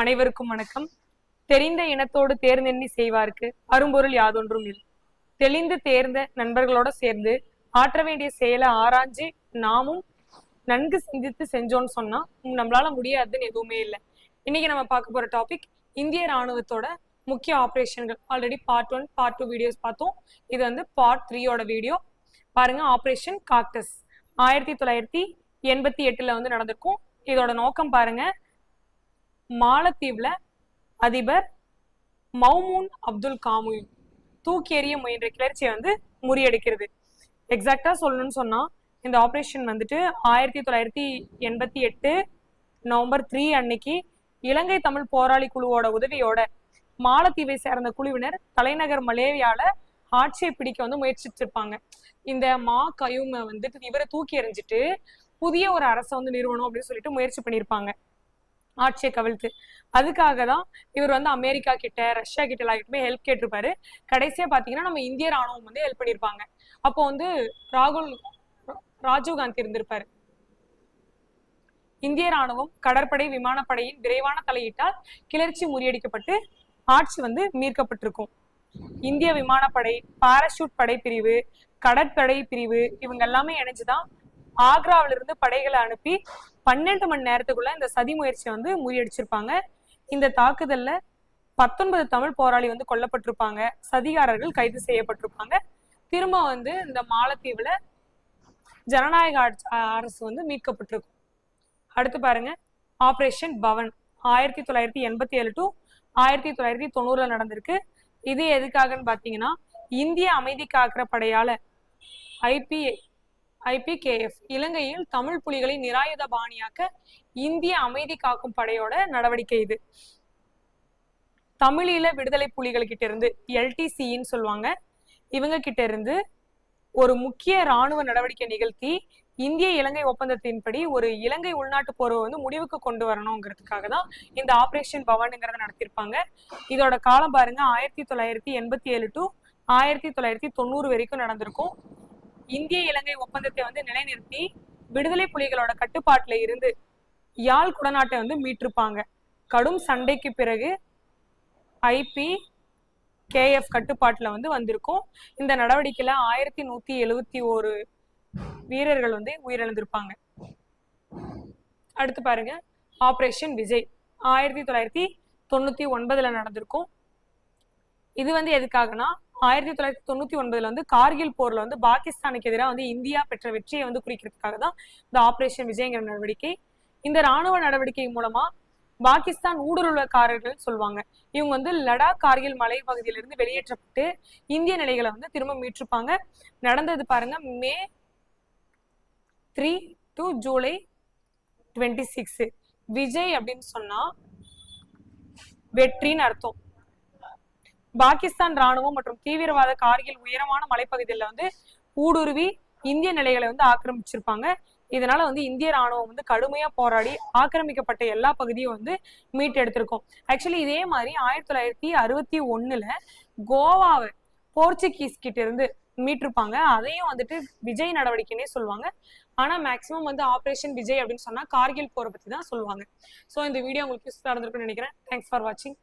அனைவருக்கும் வணக்கம். தெரிந்த இனத்தோடு தேர்ந்தெண்ணி செய்வார்க்கு அரும்பொருள் யாதொன்றும் இல்லை. தெளிந்து தேர்ந்த நண்பர்களோட சேர்ந்து ஆற்ற வேண்டிய செயலை ஆராய்ஞ்சு நாமும் நன்கு சிந்தித்து செஞ்சோன்னு சொன்னா நம்மளால முடியாதுன்னு எதுவுமே இல்லை. இன்னைக்கு நம்ம பார்க்க போற டாபிக் இந்திய ராணுவத்தோட முக்கிய ஆப்ரேஷன்கள். ஆல்ரெடி பார்ட் 1 பார்ட் 2 வீடியோஸ் பார்த்தோம். இது வந்து பார்ட் 3யோட வீடியோ பாருங்க. ஆப்ரேஷன் காக்டஸ் 1988 வந்து நடந்திருக்கும். இதோட நோக்கம் பாருங்க, மாலத்தீவுல அதிபர் மௌமூன் அப்துல் காமுல் தூக்கி எறிய முயன்ற கிளர்ச்சியை வந்து முறியடிக்கிறது. எக்ஸாக்டா சொல்லணும்னு சொன்னா இந்த ஆப்ரேஷன் வந்துட்டு 1988 நவம்பர் 3 அன்னைக்கு இலங்கை தமிழ் போராளி குழுவோட உதவியோட மாலத்தீவை சேர்ந்த குழுவினர் தலைநகர் மலேவியால ஆட்சியை பிடிக்க வந்து முயற்சிச்சிருப்பாங்க. இந்த மா கயூமை வந்துட்டு இவரை தூக்கி எறிஞ்சிட்டு புதிய ஒரு அரசை வந்து நிறுவனம் அப்படின்னு சொல்லிட்டு முயற்சி பண்ணியிருப்பாங்க ஆட்சியை கவிழ்த்து. அதுக்காக தான் இவர் வந்து அமெரிக்கா கிட்ட ரஷ்யா கிட்ட எல்லாருக்குமே ஹெல்ப் கேட்டிருப்பாரு. கடைசியா பாத்தீங்கன்னா நம்ம இந்திய ராணுவம் வந்து ஹெல்ப் பண்ணியிருப்பாங்க. அப்போ வந்து ராஜீவ் காந்தி இருந்திருப்பாரு. இந்திய ராணுவம் கடற்படை விமானப்படையின் விரைவான தலையீட்டால் கிளர்ச்சி முறியடிக்கப்பட்டு ஆட்சி வந்து மீட்கப்பட்டிருக்கும். இந்திய விமானப்படை, பாராசூட் படை பிரிவு, கடற்படை பிரிவு இவங்க எல்லாமே இணைஞ்சுதான் ஆக்ராவில இருந்து படைகளை அனுப்பி 12 மணி நேரத்துக்குள்ள இந்த சதி முயற்சியை வந்து முறியடிச்சிருப்பாங்க. இந்த தாக்குதல்ல 19 தமிழ் போராளி வந்து கொல்லப்பட்டிருப்பாங்க. சதிகாரர்கள் கைது செய்யப்பட்டிருப்பாங்க. திரும்ப வந்து இந்த மாலத்தீவுல ஜனநாயக அரசு வந்து மீட்கப்பட்டிருக்கும். அடுத்து பாருங்க, ஆபரேஷன் பவன் 1987 டு 1990 நடந்திருக்கு. இது எதுக்காகன்னு பாத்தீங்கன்னா, இந்திய அமைதி காக்கிற படையால IPKF இலங்கையில் தமிழ் புலிகளை நிராயுத பாணியாக்க இந்திய அமைதி காக்கும் படையோட நடவடிக்கை இது. தமிழீழ விடுதலை புலிகள் கிட்ட இருந்து LTCன்னு சொல்லுவாங்க. இவங்க கிட்ட இருந்து ஒரு முக்கிய இராணுவ நடவடிக்கை நிகழ்த்தி இந்திய இலங்கை ஒப்பந்தத்தின்படி ஒரு இலங்கை உள்நாட்டு போரை வந்து முடிவுக்கு கொண்டு வரணுங்கிறதுக்காக தான் இந்த ஆபரேஷன் பவனுங்கிறத நடத்திருப்பாங்க. இதோட காலம் பாருங்க 1987 டு 1990 வரைக்கும் நடந்திருக்கும். இந்திய இலங்கை ஒப்பந்தத்தை வந்து நிலைநிறுத்தி விடுதலை புலிகளோட கட்டுப்பாட்டுல இருந்து யாழ் குடநாட்டை வந்து மீட்டிருப்பாங்க. கடும் சண்டைக்கு பிறகு IPKF கட்டுப்பாட்டுல வந்து வந்திருக்கும். இந்த நடவடிக்கையில 1171 வீரர்கள் வந்து உயிரிழந்திருப்பாங்க. அடுத்து பாருங்க, ஆபரேஷன் விஜய் 1999 நடந்திருக்கும். இது வந்து எதுக்காகனா 1999 வந்து கார்கில் போர்ல வந்து பாகிஸ்தானுக்கு எதிராக வந்து இந்தியா பெற்ற வெற்றியை வந்து குறிக்கிறதுக்காக தான் இந்த ஆபரேஷன் விஜய்ங்கிற நடவடிக்கை. இந்த ராணுவ நடவடிக்கை மூலமா பாகிஸ்தான் ஊடுருவல்காரர்கள் சொல்லுவாங்க. இவங்க வந்து லடாக் கார்கில் மலை பகுதியிலிருந்து வெளியேற்றப்பட்டு இந்திய நிலைகளை வந்து திரும்ப மீட்டிருப்பாங்க. நடந்தது பாருங்க, மே 3 டு ஜூலை 26. விஜய் அப்படின்னு சொன்னா வெற்றின்னு அர்த்தம். பாகிஸ்தான் ராணுவம் மற்றும் தீவிரவாத கார்கில் உயரமான மலைப்பகுதியில வந்து ஊடுருவி இந்திய நிலைகளை வந்து ஆக்கிரமிச்சிருப்பாங்க. இதனால வந்து இந்திய ராணுவம் வந்து கடுமையா போராடி ஆக்கிரமிக்கப்பட்ட எல்லா பகுதியும் வந்து மீட்டெடுத்திருக்கும். ஆக்சுவலி இதே மாதிரி 1961 கோவாவை போர்ச்சுகீஸ் கிட்ட இருந்து மீட்டிருப்பாங்க. அதையும் வந்துட்டு விஜய் நடவடிக்கைன்னே சொல்லுவாங்க. ஆனா மேக்சிமம் வந்து ஆபரேஷன் விஜய் அப்படின்னு சொன்னா கார்கில் போரை பத்தி தான் சொல்லுவாங்க. ஸோ இந்த வீடியோ உங்களுக்கு யூஸ்ஃபுல்லா இருந்திருக்குன்னு நினைக்கிறேன். தேங்க்ஸ் ஃபார் வாட்சிங்.